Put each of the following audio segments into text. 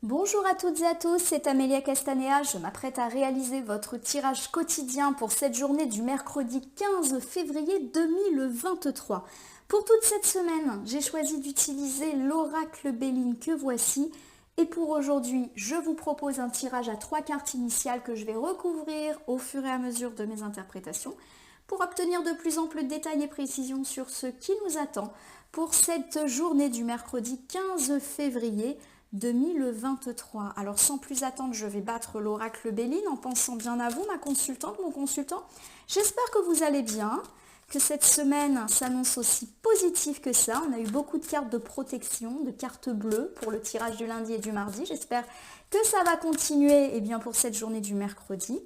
Bonjour à toutes et à tous, c'est Amélia Castanea. Je m'apprête à réaliser votre tirage quotidien pour cette journée du mercredi 15 février 2023. Pour toute cette semaine, j'ai choisi d'utiliser l'oracle Béline que voici. Et pour aujourd'hui, je vous propose un tirage à 3 cartes initiales que je vais recouvrir au fur et à mesure de mes interprétations pour obtenir de plus amples détails et précisions sur ce qui nous attend pour cette journée du mercredi 15 février 2023. Alors sans plus attendre, je vais battre l'oracle Béline en pensant bien à vous, ma consultante, mon consultant. J'espère que vous allez bien, que cette semaine s'annonce aussi positive que ça. On a eu beaucoup de cartes de protection, de cartes bleues pour le tirage du lundi et du mardi. J'espère que ça va continuer pour cette journée du mercredi.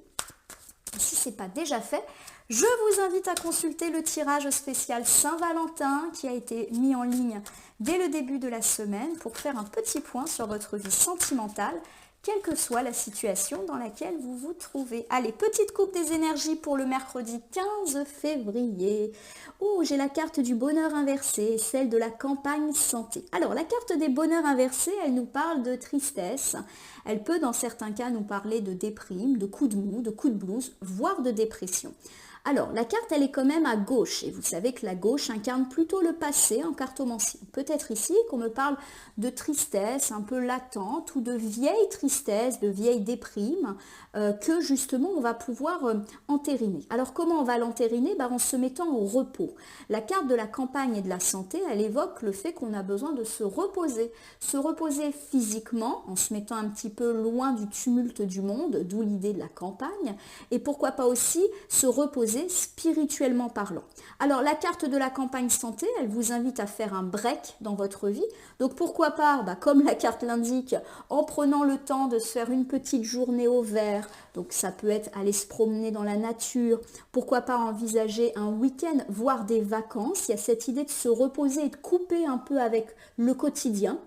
Si ce n'est pas déjà fait, je vous invite à consulter le tirage spécial Saint-Valentin qui a été mis en ligne dès le début de la semaine pour faire un petit point sur votre vie sentimentale, quelle que soit la situation dans laquelle vous vous trouvez. Allez, petite coupe des énergies pour le mercredi 15 février. Oh, j'ai la carte du bonheur inversé, celle de la campagne santé. Alors, la carte des bonheurs inversés, elle nous parle de tristesse. Elle peut, dans certains cas, nous parler de déprime, de coups de mou, de coups de blues, voire de dépression. Alors, la carte, elle est quand même à gauche, et vous savez que la gauche incarne plutôt le passé en cartomancie. Peut-être ici qu'on me parle de tristesse un peu latente, ou de vieille tristesse, de vieille déprime, que justement on va pouvoir entériner. Alors, comment on va l'entériner? En se mettant au repos. La carte de la campagne et de la santé, elle évoque le fait qu'on a besoin de se reposer physiquement, en se mettant un petit peu loin du tumulte du monde, d'où l'idée de la campagne, et pourquoi pas aussi se reposer spirituellement parlant. Alors la carte de la campagne santé, elle vous invite à faire un break dans votre vie. Donc pourquoi pas, comme la carte l'indique, en prenant le temps de se faire une petite journée au vert. Donc ça peut être aller se promener dans la nature. Pourquoi pas envisager un week-end, voire des vacances. Il y a cette idée de se reposer et de couper un peu avec le quotidien.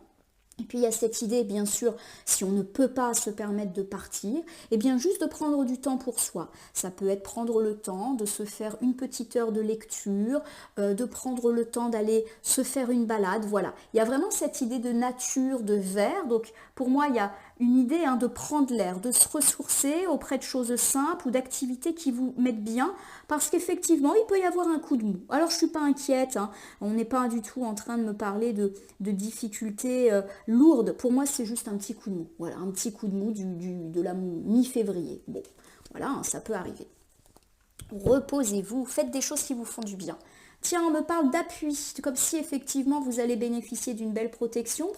Et puis il y a cette idée, bien sûr, si on ne peut pas se permettre de partir, juste de prendre du temps pour soi. Ça peut être prendre le temps de se faire une petite heure de lecture, de prendre le temps d'aller se faire une balade, voilà. Il y a vraiment cette idée de nature, de vert. Donc pour moi, il y a une idée de prendre l'air, de se ressourcer auprès de choses simples ou d'activités qui vous mettent bien, parce qu'effectivement, il peut y avoir un coup de mou. Alors je ne suis pas inquiète, on n'est pas du tout en train de me parler de difficultés lourde. Pour moi, c'est juste un petit coup de mou. Voilà, un petit coup de mou de la mi-février. Bon, voilà, ça peut arriver. Reposez-vous, faites des choses qui vous font du bien. Tiens, on me parle d'appui, comme si effectivement vous allez bénéficier d'une belle protection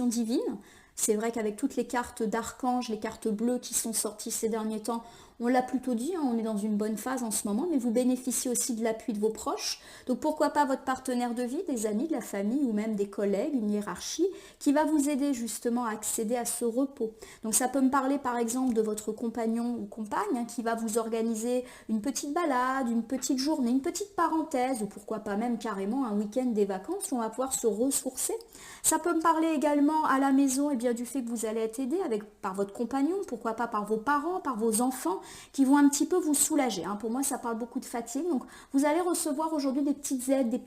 divine. C'est vrai qu'avec toutes les cartes d'archanges, les cartes bleues qui sont sorties ces derniers temps, on l'a plutôt dit, on est dans une bonne phase en ce moment, mais vous bénéficiez aussi de l'appui de vos proches. Donc pourquoi pas votre partenaire de vie, des amis, de la famille ou même des collègues, une hiérarchie qui va vous aider justement à accéder à ce repos. Donc ça peut me parler par exemple de votre compagnon ou compagne qui va vous organiser une petite balade, une petite journée, une petite parenthèse ou pourquoi pas même carrément un week-end des vacances où on va pouvoir se ressourcer. Ça peut me parler également à la maison du fait que vous allez être aidé par votre compagnon, pourquoi pas par vos parents, par vos enfants, qui vont un petit peu vous soulager. Pour moi, ça parle beaucoup de fatigue. Donc, vous allez recevoir aujourd'hui des petites aides,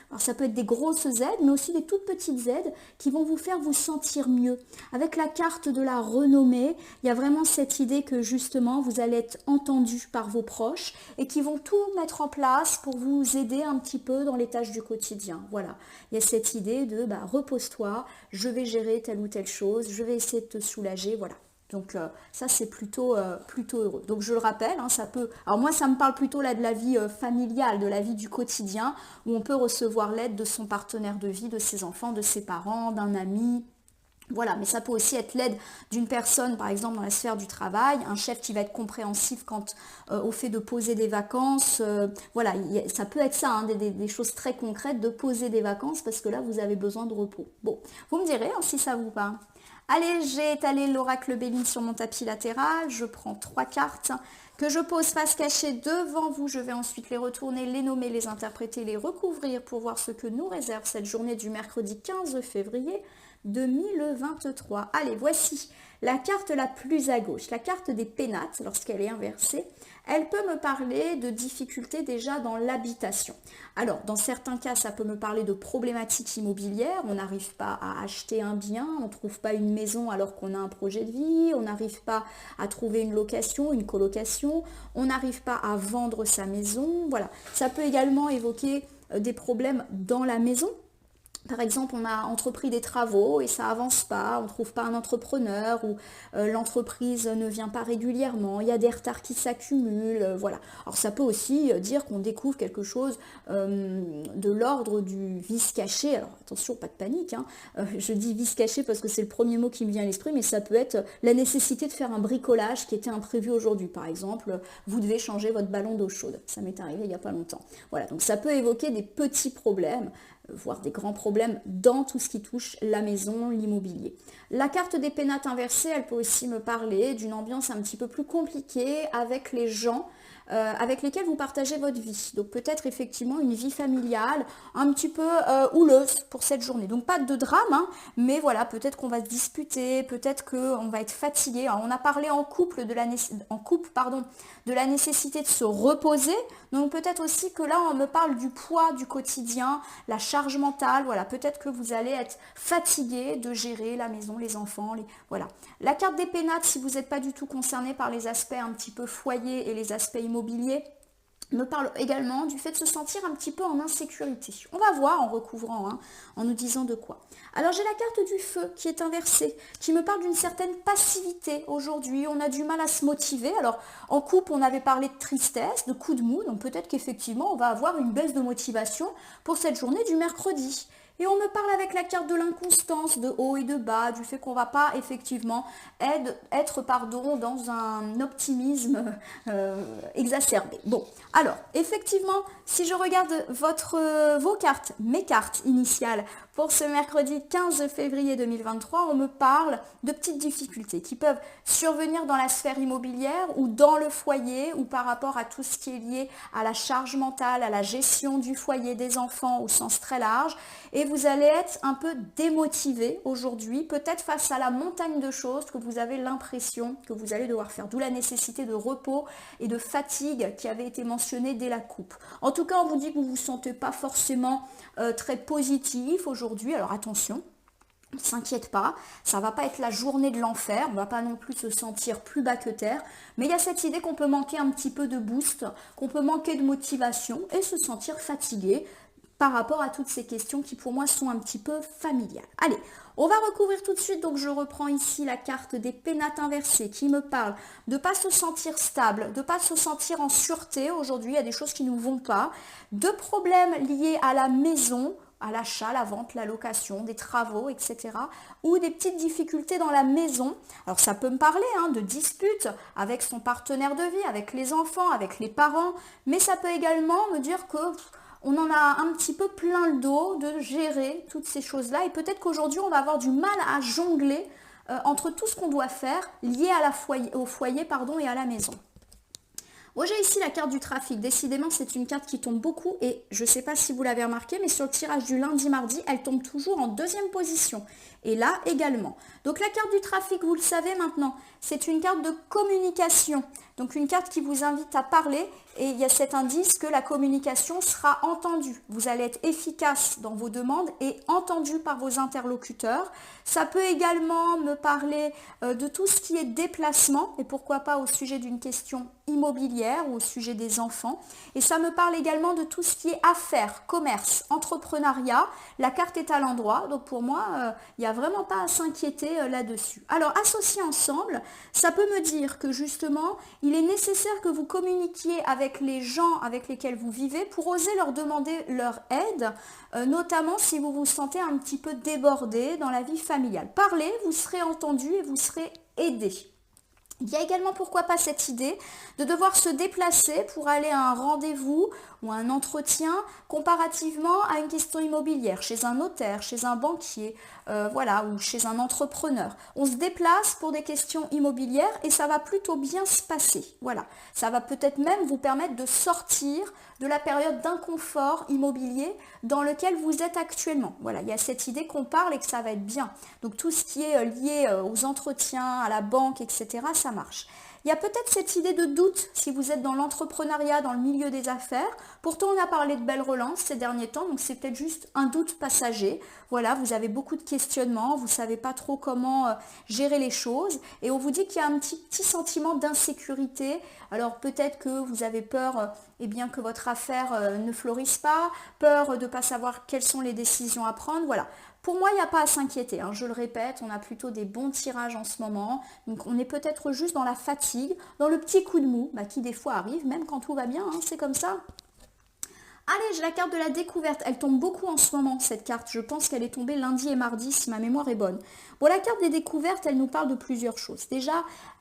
alors ça peut être des grosses aides, mais aussi des toutes petites aides qui vont vous faire vous sentir mieux. Avec la carte de la renommée, il y a vraiment cette idée que justement, vous allez être entendu par vos proches et qui vont tout mettre en place pour vous aider un petit peu dans les tâches du quotidien. Voilà. Il y a cette idée de repose-toi, je vais gérer telle ou telle chose, je vais essayer de te soulager, voilà. Donc ça c'est plutôt heureux. Donc je le rappelle, ça peut. Alors moi ça me parle plutôt là de la vie familiale, de la vie du quotidien, où on peut recevoir l'aide de son partenaire de vie, de ses enfants, de ses parents, d'un ami. Voilà, mais ça peut aussi être l'aide d'une personne, par exemple dans la sphère du travail, un chef qui va être compréhensif au fait de poser des vacances. Voilà, ça peut être ça, des choses très concrètes, de poser des vacances, parce que là, vous avez besoin de repos. Bon, vous me direz si ça vous parle. Allez, j'ai étalé l'oracle Béline sur mon tapis latéral. Je prends 3 cartes que je pose face cachée devant vous. Je vais ensuite les retourner, les nommer, les interpréter, les recouvrir pour voir ce que nous réserve cette journée du mercredi 15 février 2023. Allez, voici la carte la plus à gauche, la carte des pénates, lorsqu'elle est inversée. Elle peut me parler de difficultés déjà dans l'habitation. Alors, dans certains cas, ça peut me parler de problématiques immobilières. On n'arrive pas à acheter un bien, on ne trouve pas une maison alors qu'on a un projet de vie, on n'arrive pas à trouver une location, une colocation, on n'arrive pas à vendre sa maison. Voilà. Ça peut également évoquer des problèmes dans la maison. Par exemple, on a entrepris des travaux et ça avance pas, on ne trouve pas un entrepreneur ou l'entreprise ne vient pas régulièrement, il y a des retards qui s'accumulent, voilà. Alors ça peut aussi dire qu'on découvre quelque chose de l'ordre du vice caché. Alors attention, pas de panique, hein. Je dis vice caché parce que c'est le premier mot qui me vient à l'esprit, mais ça peut être la nécessité de faire un bricolage qui était imprévu aujourd'hui. Par exemple, vous devez changer votre ballon d'eau chaude. Ça m'est arrivé il n'y a pas longtemps. Voilà, donc ça peut évoquer des petits problèmes, voire des grands problèmes dans tout ce qui touche la maison, l'immobilier. La carte des pénates inversée, elle peut aussi me parler d'une ambiance un petit peu plus compliquée avec les gens avec lesquels vous partagez votre vie. Donc peut-être effectivement une vie familiale un petit peu houleuse pour cette journée. Donc pas de drame, hein, mais voilà, peut-être qu'on va se disputer, peut-être qu'on va être fatigué. Alors, on a parlé en couple de la nécessité de se reposer. Donc peut-être aussi que là on me parle du poids du quotidien, la charge mentale. Voilà, peut-être que vous allez être fatigué de gérer la maison, les enfants, voilà. La carte des pénates, si vous n'êtes pas du tout concerné par les aspects un petit peu foyer et les aspects immobiliers, me parle également du fait de se sentir un petit peu en insécurité. On va voir en recouvrant, hein, en nous disant de quoi. Alors j'ai la carte du feu qui est inversée, qui me parle d'une certaine passivité. Aujourd'hui, on a du mal à se motiver. Alors en couple, on avait parlé de tristesse, de coup de mou, donc peut-être qu'effectivement, on va avoir une baisse de motivation pour cette journée du mercredi. Et on me parle avec la carte de l'inconstance, de haut et de bas, du fait qu'on ne va pas effectivement être dans un optimisme exacerbé. Bon, alors, effectivement, si je regarde vos cartes, mes cartes initiales, pour ce mercredi 15 février 2023, on me parle de petites difficultés qui peuvent survenir dans la sphère immobilière ou dans le foyer ou par rapport à tout ce qui est lié à la charge mentale, à la gestion du foyer des enfants au sens très large. Et vous allez être un peu démotivé aujourd'hui, peut-être face à la montagne de choses que vous avez l'impression que vous allez devoir faire. D'où la nécessité de repos et de fatigue qui avait été mentionnée dès la coupe. En tout cas, on vous dit que vous ne vous sentez pas forcément très positif aujourd'hui. Alors attention, ne s'inquiète pas, ça ne va pas être la journée de l'enfer, on ne va pas non plus se sentir plus bas que terre, mais il y a cette idée qu'on peut manquer un petit peu de boost, qu'on peut manquer de motivation et se sentir fatigué par rapport à toutes ces questions qui pour moi sont un petit peu familiales. Allez, on va recouvrir tout de suite, donc je reprends ici la carte des pénates inversées qui me parle de ne pas se sentir stable, de ne pas se sentir en sûreté aujourd'hui, il y a des choses qui ne vont pas, de problèmes liés à la maison, à l'achat, la vente, la location, des travaux, etc. Ou des petites difficultés dans la maison. Alors ça peut me parler de disputes avec son partenaire de vie, avec les enfants, avec les parents, mais ça peut également me dire que on en a un petit peu plein le dos de gérer toutes ces choses-là et peut-être qu'aujourd'hui on va avoir du mal à jongler entre tout ce qu'on doit faire lié au foyer et à la maison. Bon, j'ai ici la carte du trafic. Décidément, c'est une carte qui tombe beaucoup et je ne sais pas si vous l'avez remarqué, mais sur le tirage du lundi-mardi, elle tombe toujours en deuxième position. Et là également. Donc la carte du trafic, vous le savez maintenant, c'est une carte de communication. Donc une carte qui vous invite à parler et il y a cet indice que la communication sera entendue. Vous allez être efficace dans vos demandes et entendu par vos interlocuteurs. Ça peut également me parler de tout ce qui est déplacement et pourquoi pas au sujet d'une question immobilière ou au sujet des enfants. Et ça me parle également de tout ce qui est affaires, commerce, entrepreneuriat. La carte est à l'endroit, donc pour moi, il n'y a vraiment pas à s'inquiéter là-dessus. Alors, associés ensemble, ça peut me dire que justement, il est nécessaire que vous communiquiez avec les gens avec lesquels vous vivez pour oser leur demander leur aide, notamment si vous vous sentez un petit peu débordé dans la vie familiale. Parlez, vous serez entendu et vous serez aidé. Il y a également, pourquoi pas, cette idée de devoir se déplacer pour aller à un rendez-vous ou un entretien comparativement à une question immobilière, chez un notaire, chez un banquier, voilà, ou chez un entrepreneur. On se déplace pour des questions immobilières et ça va plutôt bien se passer. Voilà, ça va peut-être même vous permettre de sortir de la période d'inconfort immobilier dans lequel vous êtes actuellement. Voilà, il y a cette idée qu'on parle et que ça va être bien. Donc tout ce qui est lié aux entretiens, à la banque, etc., ça marche. Il y a peut-être cette idée de doute si vous êtes dans l'entrepreneuriat, dans le milieu des affaires. Pourtant, on a parlé de belles relances ces derniers temps, donc c'est peut-être juste un doute passager. Voilà, vous avez beaucoup de questionnements, vous ne savez pas trop comment gérer les choses et on vous dit qu'il y a un petit sentiment d'insécurité. Alors peut-être que vous avez peur eh bien, que votre affaire ne fleurisse pas, peur de ne pas savoir quelles sont les décisions à prendre. Voilà. Pour moi, il n'y a pas à s'inquiéter, hein. Je le répète, on a plutôt des bons tirages en ce moment. Donc on est peut-être juste dans la fatigue, dans le petit coup de mou, qui des fois arrive, même quand tout va bien, hein, c'est comme ça. Allez, j'ai la carte de la découverte. Elle tombe beaucoup en ce moment, cette carte. Je pense qu'elle est tombée lundi et mardi, si ma mémoire est bonne. Bon, la carte des découvertes, elle nous parle de plusieurs choses. Déjà,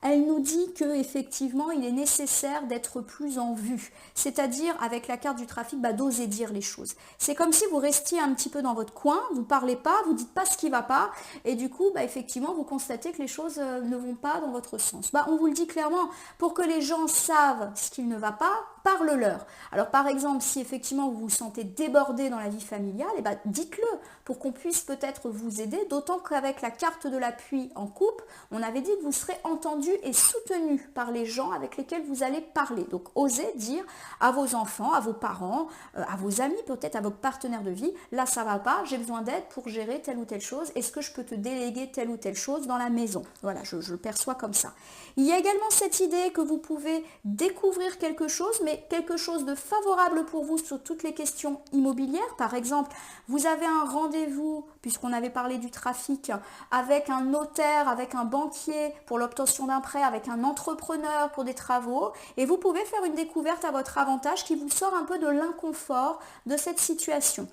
elle nous dit que effectivement, il est nécessaire d'être plus en vue. C'est-à-dire, avec la carte du trafic, d'oser dire les choses. C'est comme si vous restiez un petit peu dans votre coin, vous ne parlez pas, vous ne dites pas ce qui ne va pas, et du coup, effectivement, vous constatez que les choses ne vont pas dans votre sens. On vous le dit clairement, pour que les gens savent ce qui ne va pas, parle-leur. Alors, par exemple, si effectivement vous vous sentez débordé dans la vie familiale, dites-le pour qu'on puisse peut-être vous aider, d'autant qu'avec la carte de l'appui en couple, on avait dit que vous serez entendu et soutenu par les gens avec lesquels vous allez parler. Donc, osez dire à vos enfants, à vos parents, à vos amis, peut-être à votre partenaire de vie, là ça va pas, j'ai besoin d'aide pour gérer telle ou telle chose, est-ce que je peux te déléguer telle ou telle chose dans la maison? Voilà, je le perçois comme ça. Il y a également cette idée que vous pouvez découvrir quelque chose, mais quelque chose de favorable pour vous sur toutes les questions immobilières. Par exemple, vous avez un rendez-vous, puisqu'on avait parlé du trafic, avec un notaire, avec un banquier pour l'obtention d'un prêt, avec un entrepreneur pour des travaux, et vous pouvez faire une découverte à votre avantage qui vous sort un peu de l'inconfort de cette situation.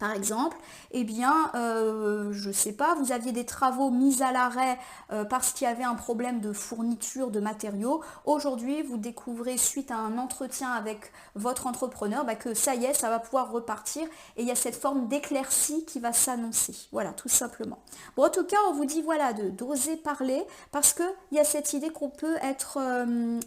Par exemple, je ne sais pas, vous aviez des travaux mis à l'arrêt parce qu'il y avait un problème de fourniture de matériaux. Aujourd'hui, vous découvrez suite à un entretien avec votre entrepreneur que ça y est, ça va pouvoir repartir et il y a cette forme d'éclaircie qui va s'annoncer. Voilà, tout simplement. Bon, en tout cas, on vous dit voilà d'oser parler parce qu'il y a cette idée qu'on peut être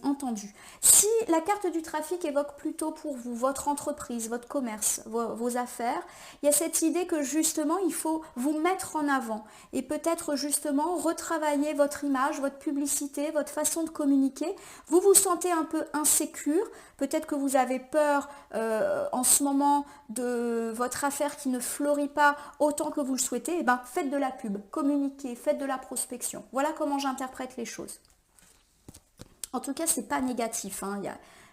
entendu. Si la carte du trafic évoque plutôt pour vous votre entreprise, votre commerce, vos affaires, il y a cette idée que justement, il faut vous mettre en avant et peut-être justement retravailler votre image, votre publicité, votre façon de communiquer. Vous vous sentez un peu insécure, peut-être que vous avez peur en ce moment de votre affaire qui ne fleurit pas autant que vous le souhaitez. Faites de la pub, communiquez, faites de la prospection. Voilà comment j'interprète les choses. En tout cas, c'est pas négatif, hein.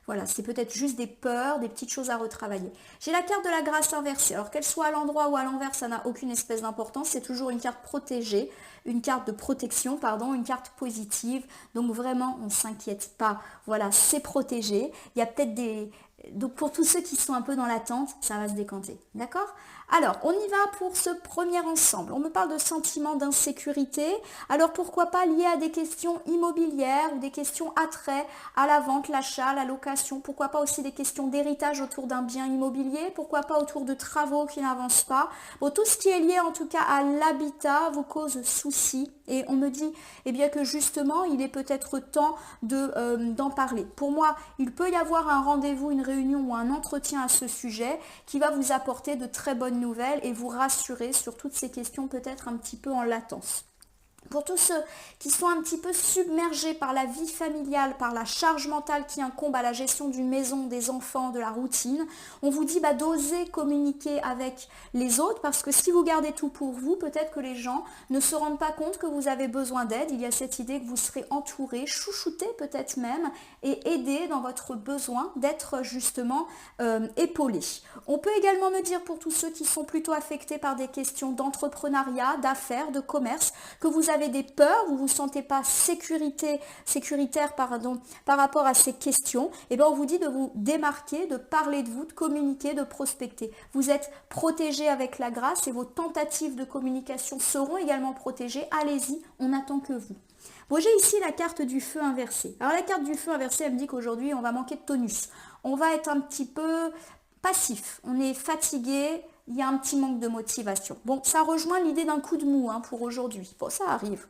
Voilà, c'est peut-être juste des peurs, des petites choses à retravailler. J'ai la carte de la grâce inversée. Alors qu'elle soit à l'endroit ou à l'envers, ça n'a aucune espèce d'importance. C'est toujours une carte protégée, une carte de protection, une carte positive. Donc vraiment, on ne s'inquiète pas. Voilà, c'est protégé. Il y a peut-être des... Donc pour tous ceux qui sont un peu dans l'attente, ça va se décanter. D'accord? Alors, on y va pour ce premier ensemble. On me parle de sentiments d'insécurité. Alors, pourquoi pas lié à des questions immobilières ou des questions attrait à la vente, l'achat, la location. Pourquoi pas aussi des questions d'héritage autour d'un bien immobilier. Pourquoi pas autour de travaux qui n'avancent pas. Bon, tout ce qui est lié en tout cas à l'habitat vous cause souci. Et on me dit que justement, il est peut-être temps d'en parler. Pour moi, il peut y avoir un rendez-vous, une réunion ou un entretien à ce sujet qui va vous apporter de très bonnes nouvelles et vous rassurer sur toutes ces questions peut-être un petit peu en latence. Pour tous ceux qui sont un petit peu submergés par la vie familiale, par la charge mentale qui incombe à la gestion d'une maison, des enfants, de la routine, on vous dit d'oser communiquer avec les autres parce que si vous gardez tout pour vous, peut-être que les gens ne se rendent pas compte que vous avez besoin d'aide. Il y a cette idée que vous serez entouré, chouchouté peut-être même et aidé dans votre besoin d'être justement épaulé. On peut également me dire pour tous ceux qui sont plutôt affectés par des questions d'entrepreneuriat, d'affaires, de commerce, que vous avez des peurs, vous ne vous sentez pas sécuritaire par rapport à ces questions, on vous dit de vous démarquer, de parler de vous, de communiquer, de prospecter. Vous êtes protégé avec la grâce et vos tentatives de communication seront également protégées. Allez-y, on n'attend que vous. Bon, j'ai ici la carte du feu inversée. Alors la carte du feu inversée, elle me dit qu'aujourd'hui, on va manquer de tonus. On va être un petit peu passif. On est fatigué, il y a un petit manque de motivation. Bon, ça rejoint l'idée d'un coup de mou pour aujourd'hui. Bon, ça arrive.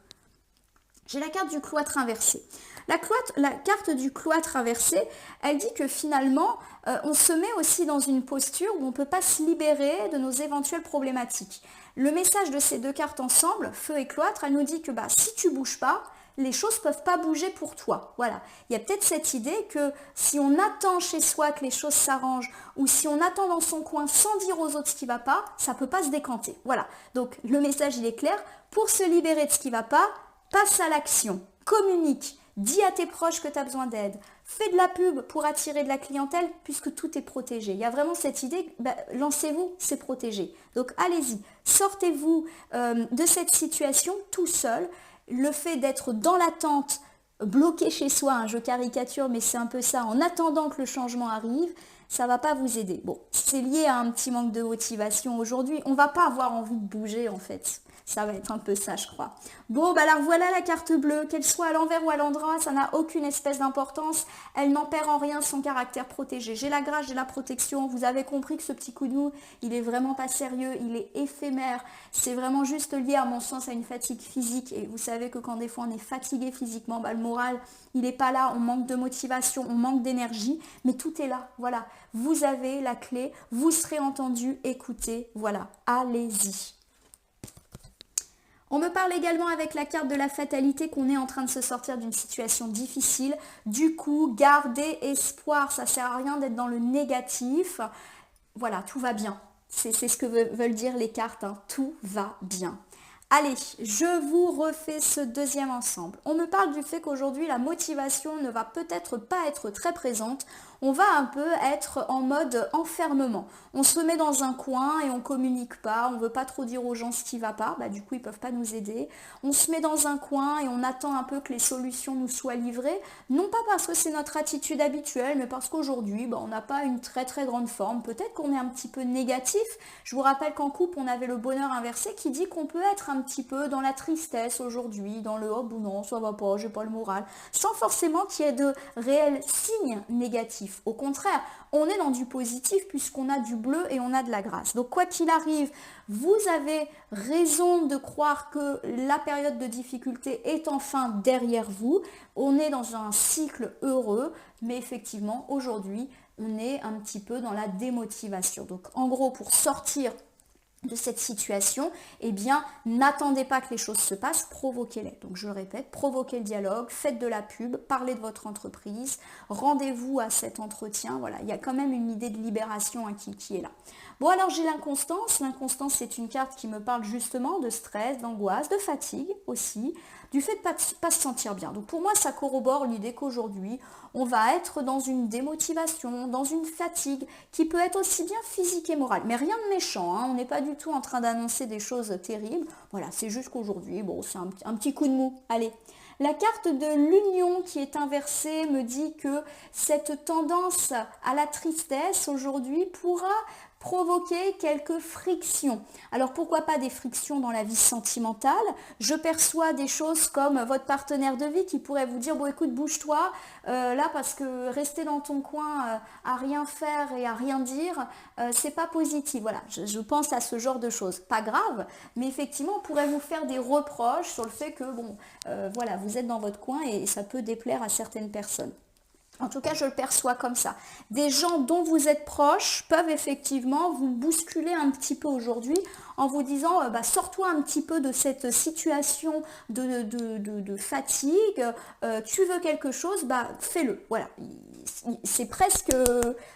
J'ai la carte du cloître inversé. La carte du cloître inversé, elle dit que finalement, on se met aussi dans une posture où on ne peut pas se libérer de nos éventuelles problématiques. Le message de ces deux cartes ensemble, feu et cloître, elle nous dit que si tu ne bouges pas, les choses ne peuvent pas bouger pour toi. Voilà. Il y a peut-être cette idée que si on attend chez soi que les choses s'arrangent ou si on attend dans son coin sans dire aux autres ce qui ne va pas, ça ne peut pas se décanter. Voilà. Donc le message, il est clair. Pour se libérer de ce qui ne va pas, passe à l'action, communique, dis à tes proches que tu as besoin d'aide, fais de la pub pour attirer de la clientèle puisque tout est protégé. Il y a vraiment cette idée, lancez-vous, c'est protégé. Donc allez-y, sortez-vous de cette situation tout seul. Le fait d'être dans l'attente, bloqué chez soi, je caricature, mais c'est un peu ça, en attendant que le changement arrive, ça ne va pas vous aider. Bon, c'est lié à un petit manque de motivation aujourd'hui. On ne va pas avoir envie de bouger en fait. Ça va être un peu ça, je crois. Bon, alors voilà la carte bleue. Qu'elle soit à l'envers ou à l'endroit, ça n'a aucune espèce d'importance. Elle n'en perd en rien son caractère protégé. J'ai la grâce, j'ai la protection. Vous avez compris que ce petit coup de mou, il est vraiment pas sérieux, il est éphémère. C'est vraiment juste lié, à mon sens, à une fatigue physique. Et vous savez que quand des fois on est fatigué physiquement, le moral, il n'est pas là. On manque de motivation, on manque d'énergie. Mais tout est là, voilà. Vous avez la clé, vous serez entendu, écoutez, voilà. Allez-y. On me parle également avec la carte de la fatalité qu'on est en train de se sortir d'une situation difficile. Du coup, gardez espoir. Ça ne sert à rien d'être dans le négatif. Voilà, tout va bien. C'est ce que veulent dire les cartes. Tout va bien. Allez, je vous refais ce deuxième ensemble. On me parle du fait qu'aujourd'hui, la motivation ne va peut-être pas être très présente. On va un peu être en mode enfermement. On se met dans un coin et on communique pas, on veut pas trop dire aux gens ce qui va pas, du coup ils peuvent pas nous aider. On se met dans un coin et on attend un peu que les solutions nous soient livrées, non pas parce que c'est notre attitude habituelle, mais parce qu'aujourd'hui on n'a pas une très très grande forme. Peut-être qu'on est un petit peu négatif. Je vous rappelle qu'en couple on avait le bonheur inversé qui dit qu'on peut être un petit peu dans la tristesse aujourd'hui, dans le hop ou non, ça va pas, j'ai pas le moral, sans forcément qu'il y ait de réels signes négatifs. Au contraire, on est dans du positif puisqu'on a du bleu et on a de la grâce. Donc quoi qu'il arrive, vous avez raison de croire que la période de difficulté est enfin derrière vous. On est dans un cycle heureux, mais effectivement, aujourd'hui, on est un petit peu dans la démotivation. Donc en gros, pour sortir de cette situation, n'attendez pas que les choses se passent, provoquez-les. Donc je le répète, provoquez le dialogue, faites de la pub, parlez de votre entreprise, rendez-vous à cet entretien. Voilà, il y a quand même une idée de libération qui est là. Bon, alors j'ai l'inconstance. L'inconstance, c'est une carte qui me parle justement de stress, d'angoisse, de fatigue aussi, du fait de ne pas se sentir bien. Donc pour moi, ça corrobore l'idée qu'aujourd'hui, on va être dans une démotivation, dans une fatigue qui peut être aussi bien physique et morale. Mais rien de méchant, on n'est pas du tout en train d'annoncer des choses terribles. Voilà, c'est juste qu'aujourd'hui, c'est un petit coup de mou. Allez. La carte de l'union qui est inversée me dit que cette tendance à la tristesse aujourd'hui pourra provoquer quelques frictions. Alors pourquoi pas des frictions dans la vie sentimentale? Je perçois des choses comme votre partenaire de vie qui pourrait vous dire, bon écoute, bouge-toi là parce que rester dans ton coin à rien faire et à rien dire, c'est pas positif. Voilà, je pense à ce genre de choses. Pas grave, mais effectivement, on pourrait vous faire des reproches sur le fait que voilà, vous êtes dans votre coin et ça peut déplaire à certaines personnes. En tout cas, je le perçois comme ça. Des gens dont vous êtes proches peuvent effectivement vous bousculer un petit peu aujourd'hui en vous disant sors-toi un petit peu de cette situation de fatigue, tu veux quelque chose, fais-le. Voilà, c'est presque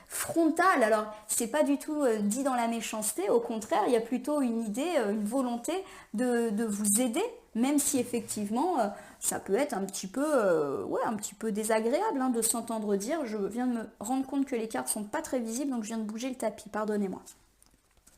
frontal. Alors, c'est pas du tout dit dans la méchanceté, au contraire, il y a plutôt une idée, une volonté de vous aider, même si effectivement ça peut être un petit peu désagréable de s'entendre dire. Je viens de me rendre compte que les cartes sont pas très visibles, donc je viens de bouger le tapis, pardonnez-moi.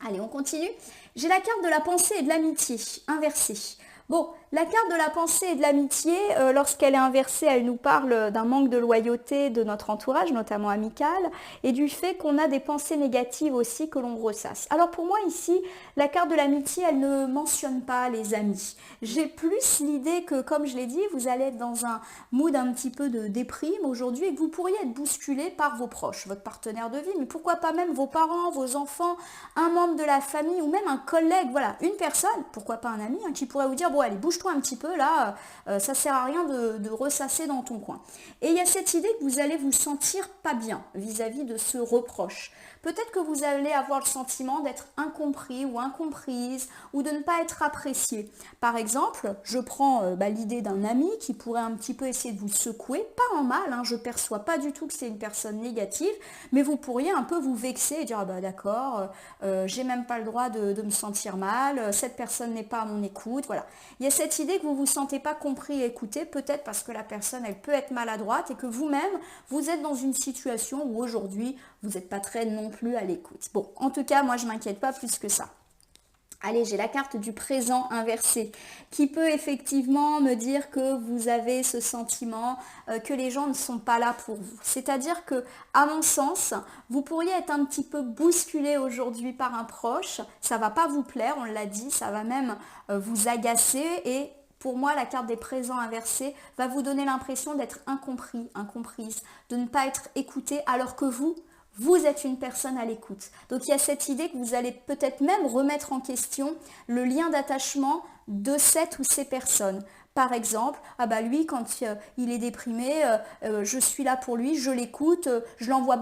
Allez, on continue. J'ai la carte de la pensée et de l'amitié, inversée. Bon, La carte de la pensée et de l'amitié, lorsqu'elle est inversée, elle nous parle d'un manque de loyauté de notre entourage, notamment amical, et du fait qu'on a des pensées négatives aussi que l'on ressasse. Alors pour moi ici, la carte de l'amitié, elle ne mentionne pas les amis. J'ai plus l'idée que, comme je l'ai dit, vous allez être dans un mood un petit peu de déprime aujourd'hui et que vous pourriez être bousculé par vos proches, votre partenaire de vie, mais pourquoi pas même vos parents, vos enfants, un membre de la famille ou même un collègue, voilà, une personne, pourquoi pas un ami, hein, qui pourrait vous dire, bon allez, bouge-toi un petit peu, là, ça sert à rien de ressasser dans ton coin. Et il y a cette idée que vous allez vous sentir pas bien vis-à-vis de ce reproche. Peut-être que vous allez avoir le sentiment d'être incompris ou incomprise ou de ne pas être apprécié. Par exemple, je prends l'idée d'un ami qui pourrait un petit peu essayer de vous secouer, pas en mal, hein, je ne perçois pas du tout que c'est une personne négative, mais vous pourriez un peu vous vexer et dire ah bah d'accord, j'ai même pas le droit de me sentir mal, cette personne n'est pas à mon écoute, voilà. Il y a cette idée que vous ne vous sentez pas compris et écouté, peut-être parce que la personne elle peut être maladroite et que vous-même vous êtes dans une situation où aujourd'hui vous n'êtes pas très non plus à l'écoute. Bon, en tout cas, moi je m'inquiète pas plus que ça. Allez, j'ai la carte du présent inversé qui peut effectivement me dire que vous avez ce sentiment que les gens ne sont pas là pour vous. C'est-à-dire que, à mon sens, vous pourriez être un petit peu bousculé aujourd'hui par un proche. Ça va pas vous plaire, on l'a dit, ça va même vous agacer et pour moi, la carte des présents inversés va vous donner l'impression d'être incompris, incomprise, de ne pas être écouté alors que vous êtes une personne à l'écoute. Donc il y a cette idée que vous allez peut-être même remettre en question le lien d'attachement de cette ou ces personnes. Par exemple, ah bah lui quand il est déprimé, je suis là pour lui, je l'écoute, je l'envoie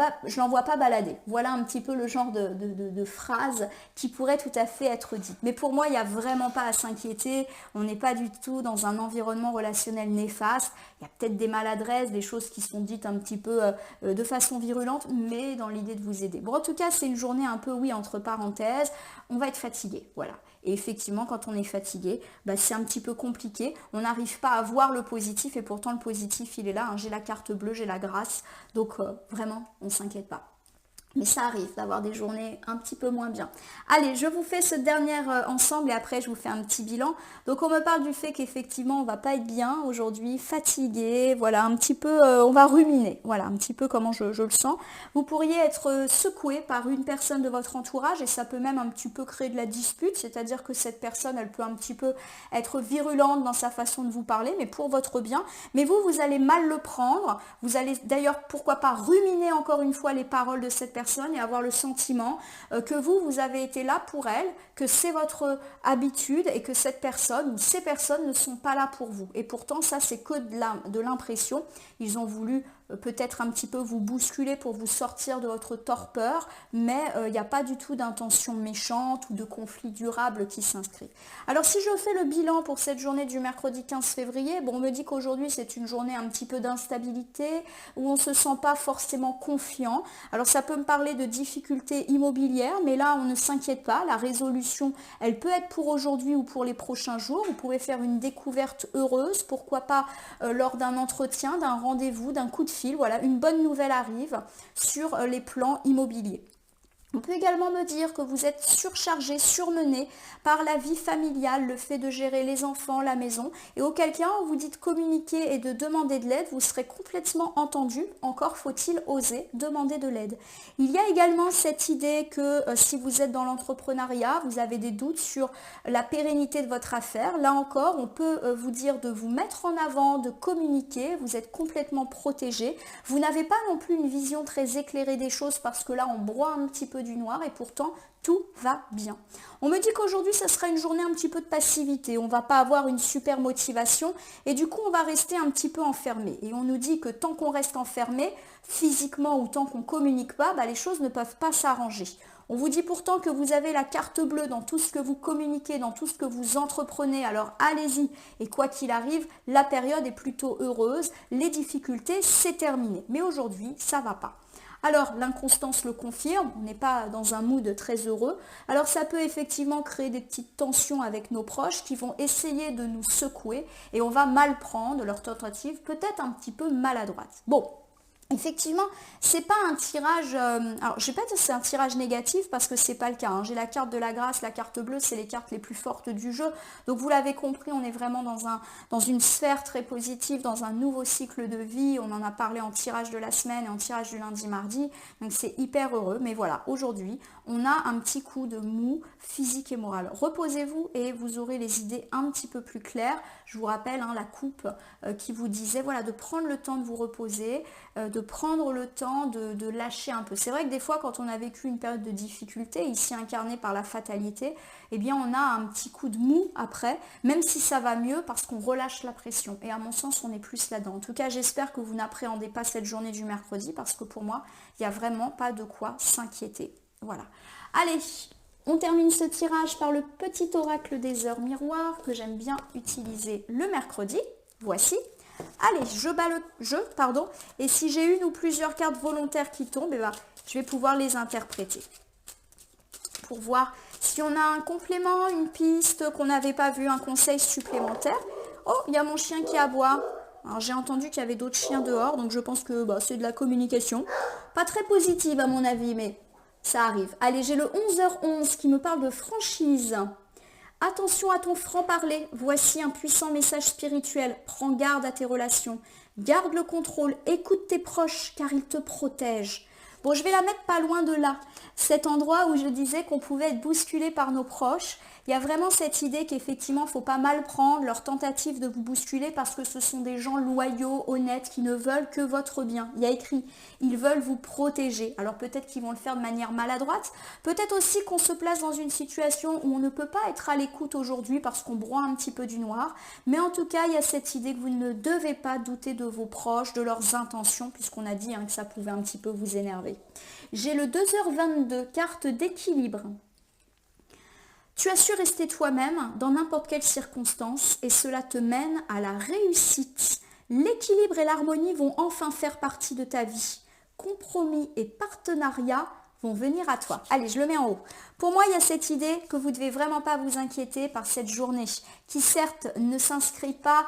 pas balader. Voilà un petit peu le genre de phrase qui pourrait tout à fait être dite. Mais pour moi, il n'y a vraiment pas à s'inquiéter. On n'est pas du tout dans un environnement relationnel néfaste. Il y a peut-être des maladresses, des choses qui sont dites un petit peu de façon virulente, mais dans l'idée de vous aider. Bon, en tout cas, c'est une journée un peu, oui, entre parenthèses. On va être fatigué, voilà. Et effectivement, quand on est fatigué, c'est un petit peu compliqué. On n'arrive pas à voir le positif et pourtant le positif, il est là. Hein. J'ai la carte bleue, j'ai la grâce. Donc vraiment, on ne s'inquiète pas. Mais ça arrive d'avoir des journées un petit peu moins bien. Allez, je vous fais ce dernier ensemble et après je vous fais un petit bilan. Donc on me parle du fait qu'effectivement on va pas être bien aujourd'hui, fatigué, voilà, un petit peu, on va ruminer, voilà, un petit peu comment je le sens. Vous pourriez être secoué par une personne de votre entourage et ça peut même un petit peu créer de la dispute, c'est-à-dire que cette personne, elle peut un petit peu être virulente dans sa façon de vous parler, mais pour votre bien. Mais vous allez mal le prendre, vous allez d'ailleurs, pourquoi pas, ruminer encore une fois les paroles de cette personne et avoir le sentiment que vous avez été là pour elle, que c'est votre habitude et que cette personne ou ces personnes ne sont pas là pour vous. Et pourtant, ça, c'est que de l'impression. Ils ont voulu peut-être un petit peu vous bousculer pour vous sortir de votre torpeur, mais il n'y a pas du tout d'intention méchante ou de conflit durable qui s'inscrit. Alors si je fais le bilan pour cette journée du mercredi 15 février, bon, on me dit qu'aujourd'hui c'est une journée un petit peu d'instabilité, où on ne se sent pas forcément confiant. Alors ça peut me parler de difficultés immobilières, mais là on ne s'inquiète pas, la résolution elle peut être pour aujourd'hui ou pour les prochains jours. Vous pouvez faire une découverte heureuse, pourquoi pas lors d'un entretien, d'un rendez-vous, d'un coup de fil, voilà, une bonne nouvelle arrive sur les plans immobiliers. On peut également me dire que vous êtes surchargé, surmené par la vie familiale, le fait de gérer les enfants, la maison, et auquel cas on vous dit de communiquer et de demander de l'aide, vous serez complètement entendu, encore faut-il oser demander de l'aide. Il y a également cette idée que si vous êtes dans l'entrepreneuriat, vous avez des doutes sur la pérennité de votre affaire, là encore on peut vous dire de vous mettre en avant, de communiquer, vous êtes complètement protégé, vous n'avez pas non plus une vision très éclairée des choses parce que là on broie un petit peu du noir et pourtant tout va bien. On me dit qu'aujourd'hui ça sera une journée un petit peu de passivité, on va pas avoir une super motivation et du coup on va rester un petit peu enfermé. Et on nous dit que tant qu'on reste enfermé physiquement ou tant qu'on communique pas, les choses ne peuvent pas s'arranger. On vous dit pourtant que vous avez la carte bleue dans tout ce que vous communiquez, dans tout ce que vous entreprenez, alors allez-y. Et quoi qu'il arrive, la période est plutôt heureuse, les difficultés, c'est terminé. Mais aujourd'hui, ça va pas. Alors, l'inconstance le confirme, on n'est pas dans un mood très heureux. Alors, ça peut effectivement créer des petites tensions avec nos proches qui vont essayer de nous secouer et on va mal prendre leur tentative, peut-être un petit peu maladroite. Bon, Effectivement, c'est pas un tirage, alors je vais pas dire que c'est un tirage négatif parce que c'est pas le cas, hein. J'ai la carte de la grâce, la carte bleue, c'est les cartes les plus fortes du jeu. Donc vous l'avez compris, on est vraiment dans une sphère très positive, dans un nouveau cycle de vie. On en a parlé en tirage de la semaine et en tirage du lundi, mardi. Donc c'est hyper heureux. Mais voilà, aujourd'hui, on a un petit coup de mou physique et moral. Reposez-vous et vous aurez les idées un petit peu plus claires. Je vous rappelle, hein, la coupe qui vous disait voilà, de prendre le temps de vous reposer, de prendre le temps de lâcher un peu. C'est vrai que des fois, quand on a vécu une période de difficulté, ici incarnée par la fatalité, eh bien on a un petit coup de mou après, même si ça va mieux parce qu'on relâche la pression. Et à mon sens, on est plus là-dedans. En tout cas, j'espère que vous n'appréhendez pas cette journée du mercredi parce que pour moi, il n'y a vraiment pas de quoi s'inquiéter. Voilà. Allez, on termine ce tirage par le petit oracle des heures miroirs que j'aime bien utiliser le mercredi. Voici. Allez, je bats le jeu, pardon. Et si j'ai une ou plusieurs cartes volontaires qui tombent, eh ben, je vais pouvoir les interpréter. Pour voir si on a un complément, une piste qu'on n'avait pas vu, un conseil supplémentaire. Oh, il y a mon chien qui aboie. Alors j'ai entendu qu'il y avait d'autres chiens dehors, donc je pense que c'est de la communication. Pas très positive à mon avis, mais ça arrive. Allez, j'ai le 11h11 qui me parle de franchise. Attention à ton franc-parler, voici un puissant message spirituel. Prends garde à tes relations, garde le contrôle, écoute tes proches car ils te protègent. Bon, je vais la mettre pas loin de là. Cet endroit où je disais qu'on pouvait être bousculé par nos proches, il y a vraiment cette idée qu'effectivement, il ne faut pas mal prendre leur tentative de vous bousculer parce que ce sont des gens loyaux, honnêtes, qui ne veulent que votre bien. Il y a écrit, ils veulent vous protéger. Alors peut-être qu'ils vont le faire de manière maladroite. Peut-être aussi qu'on se place dans une situation où on ne peut pas être à l'écoute aujourd'hui parce qu'on broie un petit peu du noir. Mais en tout cas, il y a cette idée que vous ne devez pas douter de vos proches, de leurs intentions, puisqu'on a dit que ça pouvait un petit peu vous énerver. J'ai le 2h22, carte d'équilibre. Tu as su rester toi-même dans n'importe quelle circonstance et cela te mène à la réussite. L'équilibre et l'harmonie vont enfin faire partie de ta vie. Compromis et partenariat vont venir à toi. Allez, je le mets en haut. Pour moi, il y a cette idée que vous ne devez vraiment pas vous inquiéter par cette journée qui certes ne s'inscrit pas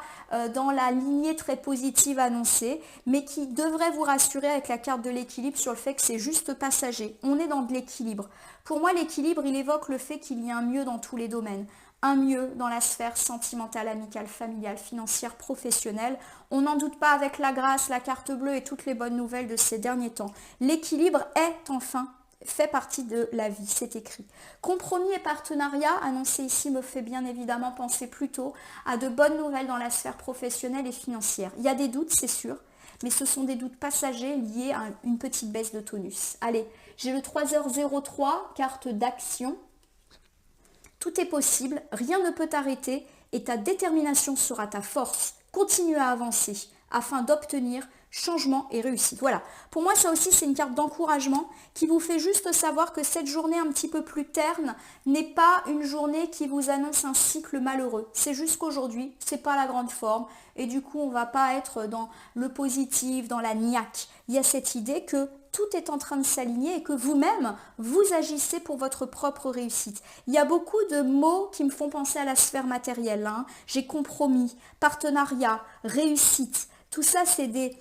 dans la lignée très positive annoncée, mais qui devrait vous rassurer avec la carte de l'équilibre sur le fait que c'est juste passager. On est dans de l'équilibre. Pour moi, l'équilibre, il évoque le fait qu'il y a un mieux dans tous les domaines. Un mieux dans la sphère sentimentale, amicale, familiale, financière, professionnelle. On n'en doute pas avec la grâce, la carte bleue et toutes les bonnes nouvelles de ces derniers temps. L'équilibre est enfin fait partie de la vie, c'est écrit. Compromis et partenariat annoncé ici me fait bien évidemment penser plutôt à de bonnes nouvelles dans la sphère professionnelle et financière. Il y a des doutes, c'est sûr, mais ce sont des doutes passagers liés à une petite baisse de tonus. Allez, j'ai le 3h03, carte d'action. Tout est possible, rien ne peut t'arrêter et ta détermination sera ta force. Continue à avancer afin d'obtenir changement et réussite. Voilà, pour moi ça aussi c'est une carte d'encouragement qui vous fait juste savoir que cette journée un petit peu plus terne n'est pas une journée qui vous annonce un cycle malheureux. C'est juste qu'aujourd'hui, c'est pas la grande forme et du coup on va pas être dans le positif, dans la niaque. Il y a cette idée que tout est en train de s'aligner et que vous-même, vous agissez pour votre propre réussite. Il y a beaucoup de mots qui me font penser à la sphère matérielle. J'ai compromis, partenariat, réussite. Tout ça, c'est des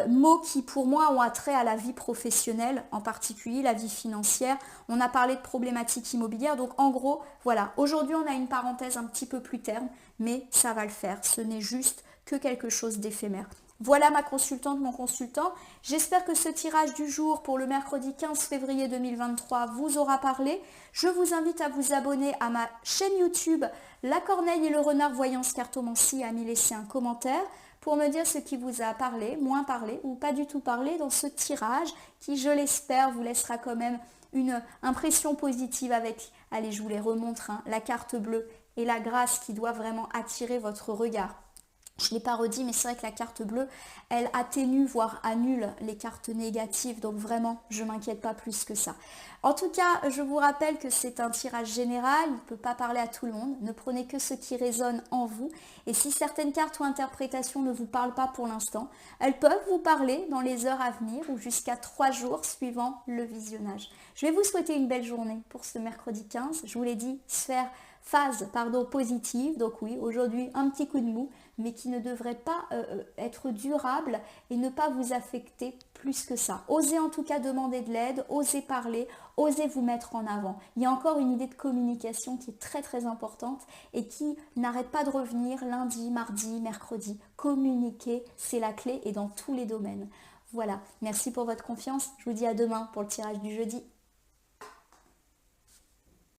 mots qui, pour moi, ont attrait à la vie professionnelle, en particulier la vie financière. On a parlé de problématiques immobilières. Donc, en gros, voilà. Aujourd'hui, on a une parenthèse un petit peu plus terne, mais ça va le faire. Ce n'est juste que quelque chose d'éphémère. Voilà ma consultante, mon consultant. J'espère que ce tirage du jour pour le mercredi 15 février 2023 vous aura parlé. Je vous invite à vous abonner à ma chaîne YouTube La Corneille et le Renard Voyance Cartomancie, à m'y laisser un commentaire pour me dire ce qui vous a parlé, moins parlé ou pas du tout parlé dans ce tirage qui, je l'espère, vous laissera quand même une impression positive avec, allez, je vous les remontre, la carte bleue et la grâce qui doit vraiment attirer votre regard. Je ne l'ai pas redit, mais c'est vrai que la carte bleue, elle atténue, voire annule les cartes négatives. Donc vraiment, je ne m'inquiète pas plus que ça. En tout cas, je vous rappelle que c'est un tirage général. Il ne peut pas parler à tout le monde. Ne prenez que ce qui résonne en vous. Et si certaines cartes ou interprétations ne vous parlent pas pour l'instant, elles peuvent vous parler dans les heures à venir ou jusqu'à 3 jours suivant le visionnage. Je vais vous souhaiter une belle journée pour ce mercredi 15. Je vous l'ai dit, phase positive. Donc oui, aujourd'hui, un petit coup de mou. mais qui ne devrait pas être durable et ne pas vous affecter plus que ça. Osez en tout cas demander de l'aide, osez parler, osez vous mettre en avant. Il y a encore une idée de communication qui est très très importante et qui n'arrête pas de revenir lundi, mardi, mercredi. Communiquer, c'est la clé et dans tous les domaines. Voilà, merci pour votre confiance. Je vous dis à demain pour le tirage du jeudi.